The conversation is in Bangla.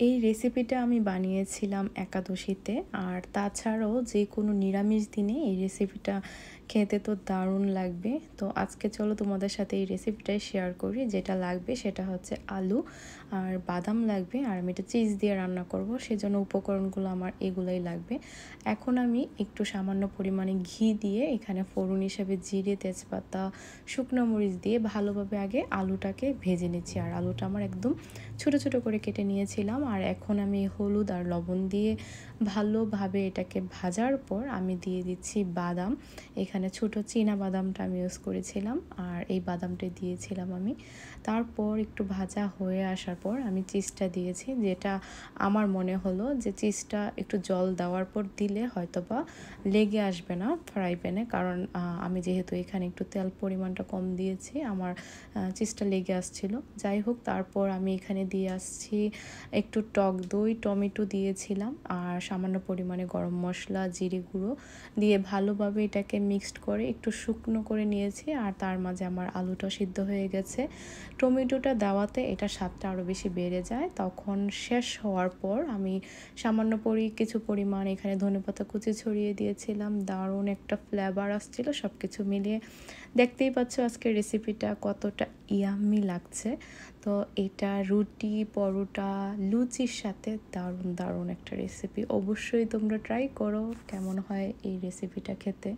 এই রেসিপিটা আমি বানিয়েছিলাম একাদশীতে। আর তাছাড়াও যে কোনো নিরামিষ দিনে এই রেসিপিটা খেতে তো দারুণ লাগবে। তো আজকে চলো তোমাদের সাথে এই রেসিপিটাই শেয়ার করি। যেটা লাগবে সেটা হচ্ছে আলু আর বাদাম লাগবে, আর আমি এটা চিজ দিয়ে রান্না করব, সেজন্য উপকরণগুলো আমার এগুলোই লাগবে। এখন আমি একটু সামান্য পরিমাণে ঘি দিয়ে এখানে ফোড়ন হিসেবে জিরে, তেজপাতা, শুকনো মরিচ দিয়ে ভালোভাবে আগে আলুটাকে ভেজে নিচ্ছি। আর আলুটা আমার একদম ছোট ছোট করে কেটে নিয়েছিলাম। আর এখন আমি হলুদ আর লবণ দিয়ে ভালোভাবে এটাকে ভাজার পর আমি দিয়ে দিচ্ছি বাদাম। এখানে ছোট চীনা বাদামটা আমি ইউজ করেছিলাম, আর এই বাদামটা দিয়েছিলাম আমি। তারপর একটু ভাজা হয়ে আসার পর আমি চিজটা দিয়েছি, যেটা আমার মনে হলো যে চিজটা একটু জল দেওয়ার পর দিলে হয়তোবা লেগে আসবে না ফ্রাই প্যানে, কারণ আমি যেহেতু এখানে একটু তেল পরিমাণটা কম দিয়েছি, আমার চিজটা লেগে আসছিল। যাই হোক, তারপর আমি এখানে দিয়ে আসছি একটু টক দই, টমেটো দিয়েছিলাম, আর সামান্য পরিমাণে গরম মশলা, জিরে গুঁড়ো দিয়ে ভালোভাবে এটাকে মিক্সড করে একটু শুকনো করে নিয়েছি। আর তার মাঝে আমার আলুটা সিদ্ধ হয়ে গেছে। টমেটোটা দেওয়াতে এটা স্বাদটা আরও বেশি বেড়ে যায়। তখন শেষ হওয়ার পর আমি সামান্য কিছু পরিমাণ এখানে ধনেপাতা কুচি ছড়িয়ে দিয়েছিলাম। দারুণ একটা ফ্লেভার আসছিল সব কিছু মিলিয়ে। দেখতেই পাচ্ছ আজকের রেসিপিটা কতটা ইয়াম্মি লাগছে। তো এটা রুটি, পরোটা, লুচির সাথে দারুণ দারুণ একটা রেসিপি। অবশ্যই তোমরা ট্রাই করো কেমন হয় এই রেসিপিটা খেতে।